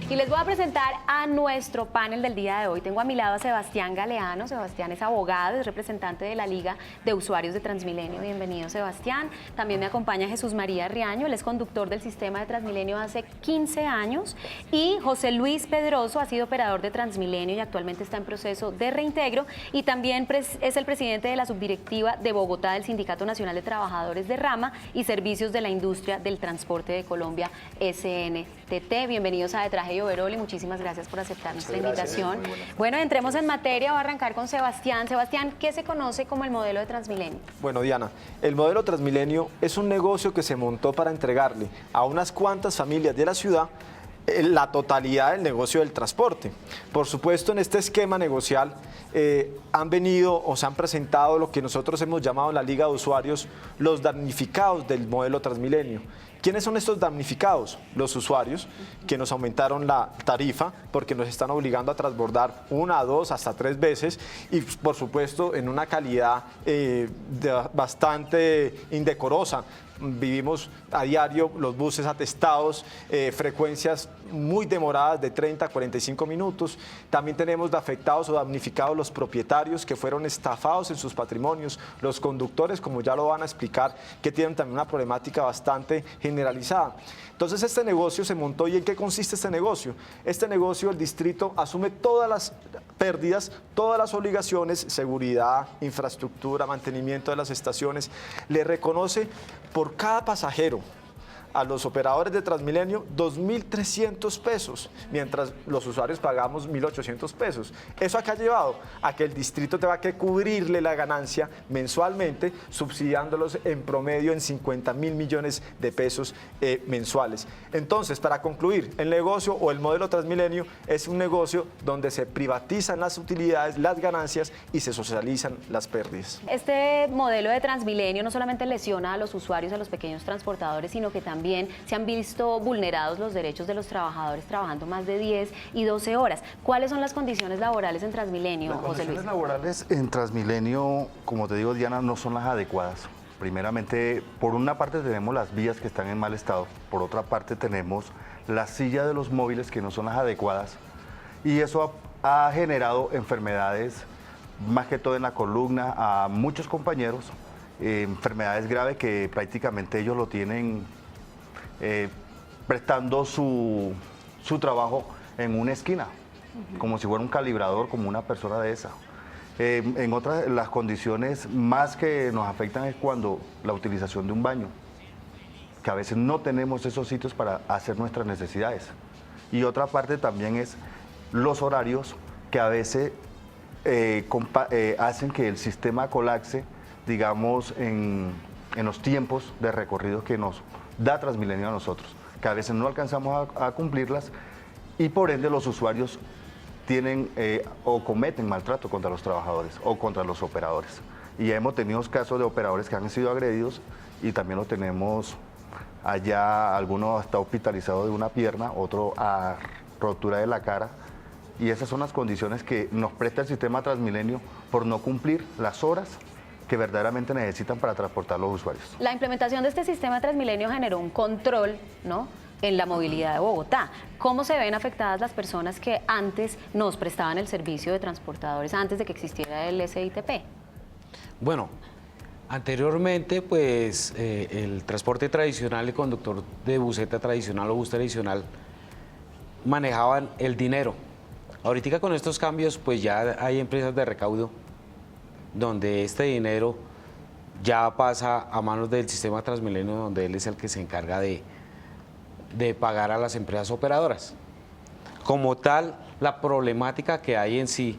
Y les voy a presentar a nuestro panel del día de hoy. Tengo a mi lado a Sebastián Galeano. Sebastián es abogado, es representante de la Liga de Usuarios de Transmilenio. Bienvenido, Sebastián. También me acompaña Jesús María Riaño, él es conductor del sistema de Transmilenio hace 15 años. Y José Luis Pedroso ha sido operador de Transmilenio y actualmente está en proceso de reintegro. Y también es el presidente de la subdirectiva de Bogotá del Sindicato Nacional de Trabajadores de Rama y Servicios de la Industria del Transporte de Colombia, SNTT. Bienvenidos a De Traje y Overol y muchísimas gracias por aceptar nuestra invitación. Bueno, entremos en materia. Voy a arrancar con Sebastián. Sebastián, ¿qué se conoce como el modelo de Transmilenio? Bueno, Diana, el modelo Transmilenio es un negocio que se montó para entregarle a unas cuantas familias de la ciudad la totalidad del negocio del transporte. Por supuesto, en este esquema negocial han venido o se han presentado lo que nosotros hemos llamado en la Liga de Usuarios los damnificados del modelo Transmilenio. ¿Quiénes son estos damnificados? Los usuarios que nos aumentaron la tarifa porque nos están obligando a transbordar 1, 2, hasta 3 veces y por supuesto en una calidad bastante indecorosa. Vivimos a diario los buses atestados, frecuencias muy demoradas de 30 a 45 minutos. También tenemos afectados o damnificados los propietarios que fueron estafados en sus patrimonios, los conductores, como ya lo van a explicar, que tienen también una problemática bastante generalizada. Entonces este negocio se montó. ¿Y en qué consiste este negocio? Este negocio, el distrito asume todas las pérdidas, todas las obligaciones, seguridad, infraestructura, mantenimiento de las estaciones, le reconoce por cada pasajero a los operadores de Transmilenio 2.300 pesos, mientras los usuarios pagamos 1.800 pesos. ¿Eso a qué ha llevado? A que el distrito tenga que cubrirle la ganancia mensualmente, subsidiándolos en promedio en 50.000 millones de pesos mensuales. Entonces, para concluir, el negocio o el modelo Transmilenio es un negocio donde se privatizan las utilidades, las ganancias y se socializan las pérdidas. Este modelo de Transmilenio no solamente lesiona a los usuarios, a los pequeños transportadores, sino que también se han visto vulnerados los derechos de los trabajadores trabajando más de 10 y 12 horas. ¿Cuáles son las condiciones laborales en Transmilenio, José Luis? Las condiciones laborales en Transmilenio, como te digo, Diana, no son las adecuadas. Primeramente, por una parte tenemos las vías que están en mal estado, por otra parte tenemos la silla de los móviles que no son las adecuadas y eso ha generado enfermedades, más que todo en la columna, a muchos compañeros, enfermedades graves que prácticamente ellos lo tienen prestando su trabajo en una esquina, como si fuera un calibrador, como una persona de esa. En otras, las condiciones más que nos afectan es cuando la utilización de un baño, que a veces no tenemos esos sitios para hacer nuestras necesidades. Y otra parte también es los horarios que a veces hacen que el sistema colapse, digamos, en los tiempos de recorrido que nos da Transmilenio a nosotros, que a veces no alcanzamos a cumplirlas y por ende los usuarios tienen o cometen maltrato contra los trabajadores o contra los operadores. Y hemos tenido casos de operadores que han sido agredidos y también lo tenemos allá, algunos hasta hospitalizados de una pierna, otro a rotura de la cara. Y esas son las condiciones que nos presta el sistema Transmilenio por no cumplir las horas que verdaderamente necesitan para transportar los usuarios. La implementación de este sistema Transmilenio generó un control, ¿no?, en la movilidad de Bogotá. ¿Cómo se ven afectadas las personas que antes nos prestaban el servicio de transportadores, antes de que existiera el SITP? Bueno, anteriormente, pues, el transporte tradicional, el conductor de buseta tradicional o bus tradicional, manejaban el dinero. Ahorita con estos cambios, pues ya hay empresas de recaudo donde este dinero ya pasa a manos del sistema Transmilenio, donde él es el que se encarga de pagar a las empresas operadoras. Como tal, la problemática que hay en sí,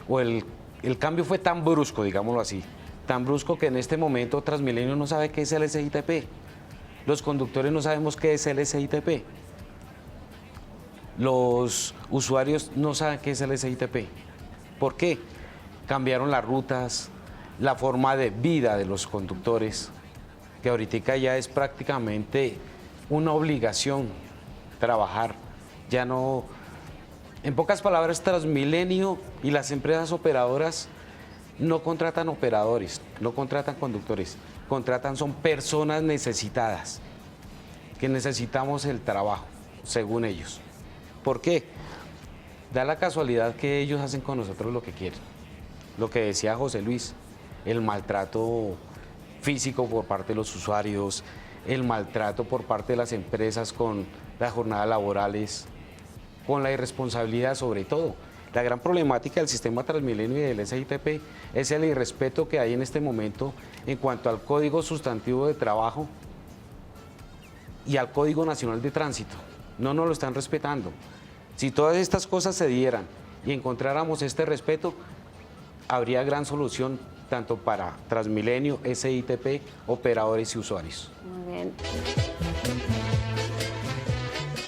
o el cambio fue tan brusco, digámoslo así, tan brusco que en este momento Transmilenio no sabe qué es el SITP. Los conductores no sabemos qué es el SITP. Los usuarios no saben qué es el SITP. ¿Por qué? Cambiaron las rutas, la forma de vida de los conductores, que ahorita ya es prácticamente una obligación trabajar. Ya no, en pocas palabras, Transmilenio y las empresas operadoras no contratan operadores, no contratan conductores, son personas necesitadas, que necesitamos el trabajo, según ellos. ¿Por qué? Da la casualidad que ellos hacen con nosotros lo que quieren. Lo que decía José Luis, el maltrato físico por parte de los usuarios, el maltrato por parte de las empresas con las jornadas laborales, con la irresponsabilidad sobre todo. La gran problemática del sistema Transmilenio y del SITP es el irrespeto que hay en este momento en cuanto al Código Sustantivo de Trabajo y al Código Nacional de Tránsito. No nos lo están respetando. Si todas estas cosas se dieran y encontráramos este respeto, habría gran solución tanto para Transmilenio, SITP, operadores y usuarios. Muy bien.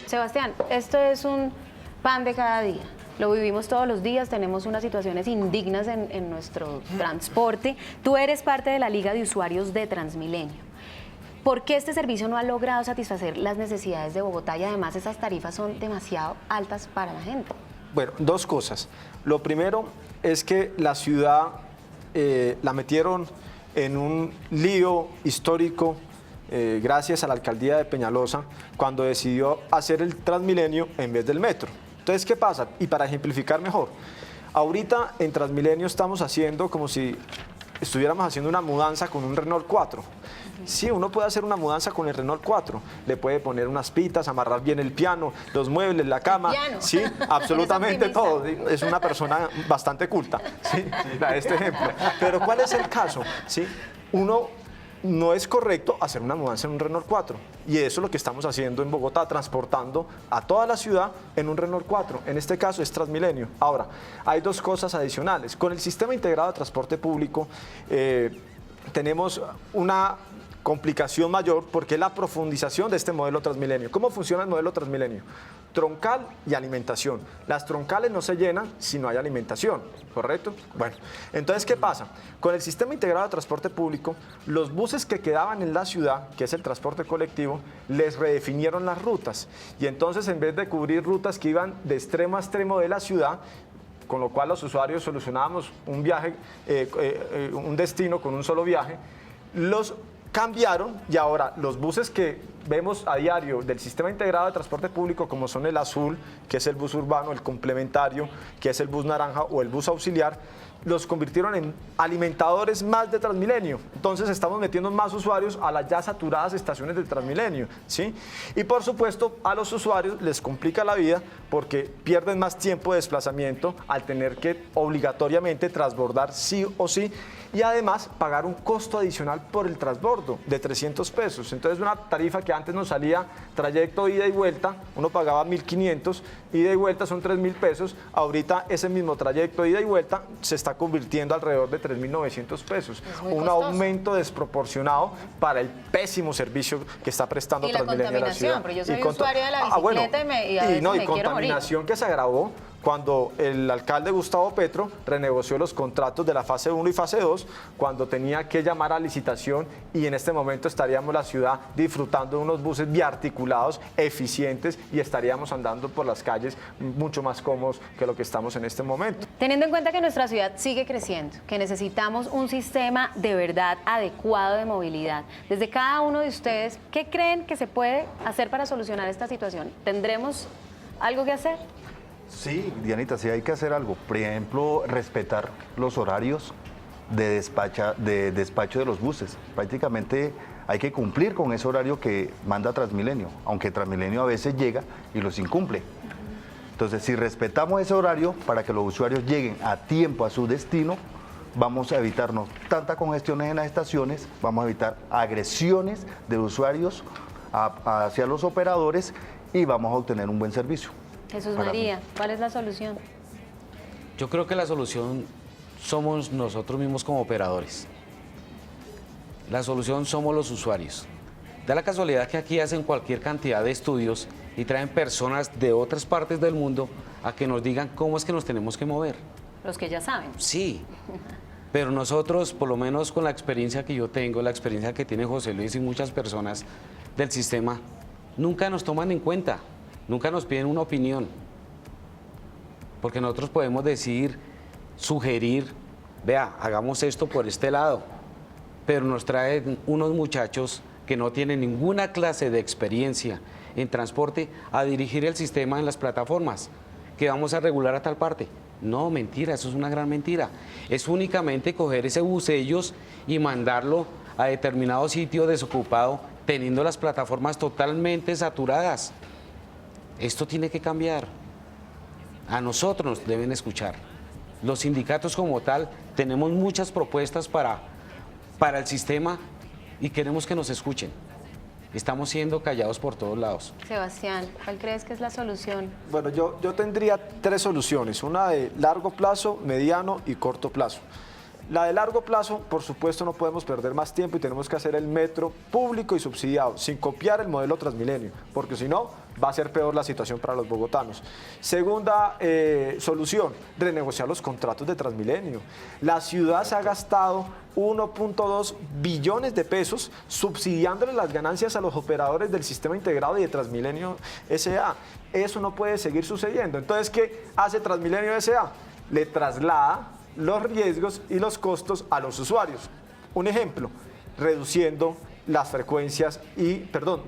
Sebastián, esto es un pan de cada día. Lo vivimos todos los días, tenemos unas situaciones indignas en nuestro transporte. Tú eres parte de la Liga de Usuarios de Transmilenio. ¿Por qué este servicio no ha logrado satisfacer las necesidades de Bogotá y además esas tarifas son demasiado altas para la gente? Bueno, dos cosas. Lo primero es que la ciudad la metieron en un lío histórico gracias a la alcaldía de Peñalosa cuando decidió hacer el Transmilenio en vez del metro. Entonces, ¿qué pasa? Y para ejemplificar mejor, ahorita en Transmilenio estamos haciendo como si estuviéramos haciendo una mudanza con un Renault 4. Sí, uno puede hacer una mudanza con el Renault 4. Le puede poner unas pitas, amarrar bien el piano, los muebles, la cama. Piano. Sí, absolutamente todo. Es una persona bastante culta, sí, da este ejemplo. Pero ¿cuál es el caso? Sí, uno no es correcto hacer una mudanza en un Renault 4. Y eso es lo que estamos haciendo en Bogotá, transportando a toda la ciudad en un Renault 4. En este caso es Transmilenio. Ahora, hay dos cosas adicionales. Con el sistema integrado de transporte público tenemos una complicación mayor porque es la profundización de este modelo Transmilenio. ¿Cómo funciona el modelo Transmilenio? Troncal y alimentación. Las troncales no se llenan si no hay alimentación, ¿correcto? Bueno, entonces, ¿qué pasa? Con el sistema integrado de transporte público, los buses que quedaban en la ciudad, que es el transporte colectivo, les redefinieron las rutas. Y entonces, en vez de cubrir rutas que iban de extremo a extremo de la ciudad, con lo cual los usuarios solucionábamos un viaje, un destino con un solo viaje, los cambiaron y ahora los buses que vemos a diario del sistema integrado de transporte público, como son el azul, que es el bus urbano, el complementario, que es el bus naranja o el bus auxiliar, los convirtieron en alimentadores más de Transmilenio. Entonces estamos metiendo más usuarios a las ya saturadas estaciones del Transmilenio, ¿sí? Y por supuesto a los usuarios les complica la vida porque pierden más tiempo de desplazamiento al tener que obligatoriamente transbordar sí o sí y además pagar un costo adicional por el transbordo de 300 pesos. Entonces una tarifa que antes nos salía trayecto ida y vuelta, uno pagaba 1.500, ida y vuelta son 3.000 pesos, ahorita ese mismo trayecto ida y vuelta se está convirtiendo alrededor de 3.900 pesos. Un aumento desproporcionado para el pésimo servicio que está prestando Transmilenio a la ciudad. Y la contaminación, pero yo soy usuario de la bicicleta y a veces me quiero morir. Contaminación que se agravó cuando el alcalde Gustavo Petro renegoció los contratos de la fase 1 y fase 2, cuando tenía que llamar a licitación y en este momento estaríamos la ciudad disfrutando de unos buses biarticulados, eficientes y estaríamos andando por las calles mucho más cómodos que lo que estamos en este momento. Teniendo en cuenta que nuestra ciudad sigue creciendo, que necesitamos un sistema de verdad adecuado de movilidad, desde cada uno de ustedes, ¿qué creen que se puede hacer para solucionar esta situación? ¿Tendremos algo que hacer? Sí, Dianita, sí hay que hacer algo. Por ejemplo, respetar los horarios de despacho de los buses. Prácticamente hay que cumplir con ese horario que manda Transmilenio, aunque Transmilenio a veces llega y los incumple. Entonces, si respetamos ese horario para que los usuarios lleguen a tiempo a su destino, vamos a evitarnos tantas congestiones en las estaciones, vamos a evitar agresiones de usuarios hacia los operadores y vamos a obtener un buen servicio. Jesús María, ¿cuál es la solución? Yo creo que la solución somos nosotros mismos como operadores. La solución somos los usuarios. Da la casualidad que aquí hacen cualquier cantidad de estudios y traen personas de otras partes del mundo a que nos digan cómo es que nos tenemos que mover. Los que ya saben. Sí, pero nosotros, por lo menos con la experiencia que yo tengo, la experiencia que tiene José Luis y muchas personas del sistema, nunca nos toman en cuenta. Nunca nos piden una opinión, porque nosotros podemos decir, sugerir, vea, hagamos esto por este lado, pero nos traen unos muchachos que no tienen ninguna clase de experiencia en transporte a dirigir el sistema en las plataformas, que vamos a regular a tal parte. No, mentira, eso es una gran mentira. Es únicamente coger ese busellos y mandarlo a determinado sitio desocupado, teniendo las plataformas totalmente saturadas. Esto tiene que cambiar. A nosotros nos deben escuchar. Los sindicatos como tal tenemos muchas propuestas para el sistema y queremos que nos escuchen. Estamos siendo callados por todos lados. Sebastián, ¿cuál crees que es la solución? Bueno, yo tendría 3 soluciones, una de largo plazo, mediano y corto plazo. La de largo plazo, por supuesto, no podemos perder más tiempo y tenemos que hacer el metro público y subsidiado, sin copiar el modelo Transmilenio, porque si no, va a ser peor la situación para los bogotanos. Segunda solución, renegociar los contratos de Transmilenio. La ciudad se ha gastado 1.2 billones de pesos subsidiándole las ganancias a los operadores del sistema integrado y de Transmilenio S.A. Eso no puede seguir sucediendo. Entonces, ¿qué hace Transmilenio S.A.? Le traslada los riesgos y los costos a los usuarios. Un ejemplo, reduciendo las frecuencias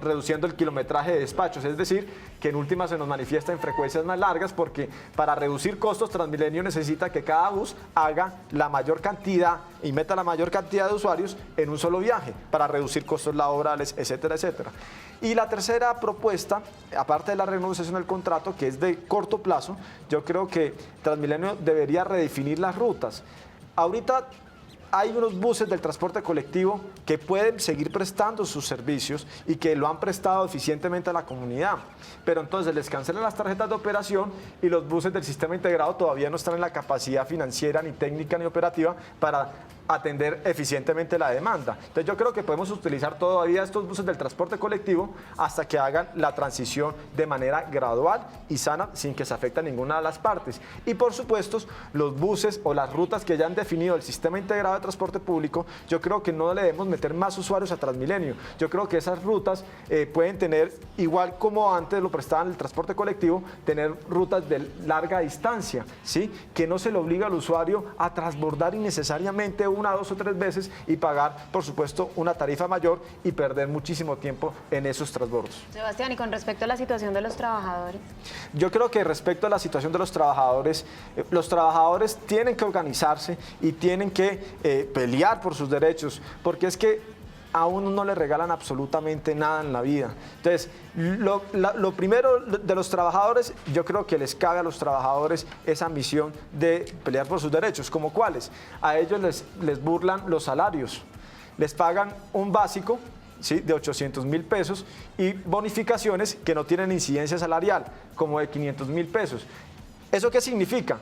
reduciendo el kilometraje de despachos, es decir, que en última se nos manifiesta en frecuencias más largas, porque para reducir costos Transmilenio necesita que cada bus haga la mayor cantidad y meta la mayor cantidad de usuarios en un solo viaje, para reducir costos laborales, etcétera, etcétera. Y la tercera propuesta, aparte de la renegociación del contrato, que es de corto plazo, yo creo que Transmilenio debería redefinir las rutas. Ahorita hay unos buses del transporte colectivo que pueden seguir prestando sus servicios y que lo han prestado eficientemente a la comunidad, pero entonces les cancelan las tarjetas de operación y los buses del sistema integrado todavía no están en la capacidad financiera, ni técnica, ni operativa para atender eficientemente la demanda. Entonces yo creo que podemos utilizar todavía estos buses del transporte colectivo hasta que hagan la transición de manera gradual y sana, sin que se afecte a ninguna de las partes. Y por supuesto, los buses o las rutas que ya han definido el sistema integrado de transporte público, yo creo que no le debemos meter más usuarios a Transmilenio. Yo creo que esas rutas pueden tener, igual como antes lo prestaban el transporte colectivo, tener rutas de larga distancia, ¿sí? Que no se le obliga al usuario a transbordar innecesariamente 1, 2 o 3 veces y pagar, por supuesto, una tarifa mayor y perder muchísimo tiempo en esos transbordos. Sebastián, y con respecto a la situación de los trabajadores. Yo creo que respecto a la situación de los trabajadores tienen que organizarse y tienen que pelear por sus derechos, porque es que a uno no le regalan absolutamente nada en la vida. Entonces, lo primero de los trabajadores, yo creo que les cabe a los trabajadores esa misión de pelear por sus derechos. ¿Como cuáles? A ellos les burlan los salarios. Les pagan un básico, ¿sí?, de 800.000 pesos y bonificaciones que no tienen incidencia salarial, como de 500.000 pesos. ¿Eso qué significa?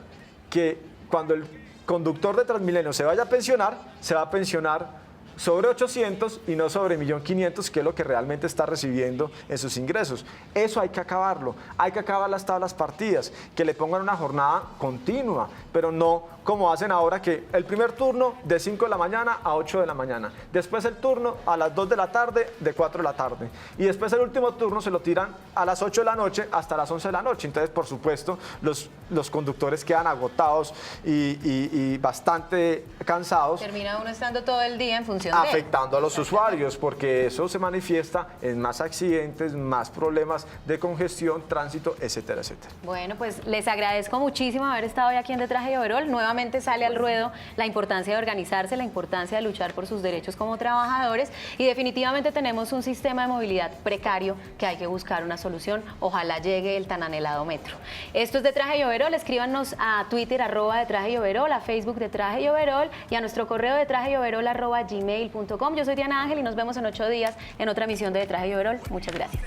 Que cuando el conductor de Transmilenio se vaya a pensionar, se va a pensionar sobre 800 y no sobre 1.500.000, que es lo que realmente está recibiendo en sus ingresos. Eso hay que acabarlo. Hay que acabar las tablas partidas, que le pongan una jornada continua, pero no como hacen ahora, que el primer turno de 5 de la mañana a 8 de la mañana, después el turno a las 2 de la tarde, de 4 de la tarde, y después el último turno se lo tiran a las 8 de la noche hasta las 11 de la noche. Entonces, por supuesto, los conductores quedan agotados y bastante cansados. Termina uno estando todo el día en función afectando a los usuarios, porque eso se manifiesta en más accidentes, más problemas de congestión, tránsito, etcétera, etcétera. Bueno, pues les agradezco muchísimo haber estado hoy aquí en De Traje y Overol. Nuevamente sale al ruedo la importancia de organizarse, la importancia de luchar por sus derechos como trabajadores, y definitivamente tenemos un sistema de movilidad precario que hay que buscar una solución. Ojalá llegue el tan anhelado metro. Esto es De Traje y Overol. Escríbanos a Twitter @De Traje y Overol, a Facebook De Traje y Overol y a nuestro correo detrajeyoverol@gmail.com. Yo soy Diana Ángel y nos vemos en 8 días en otra emisión de Traje y Overol. Muchas gracias.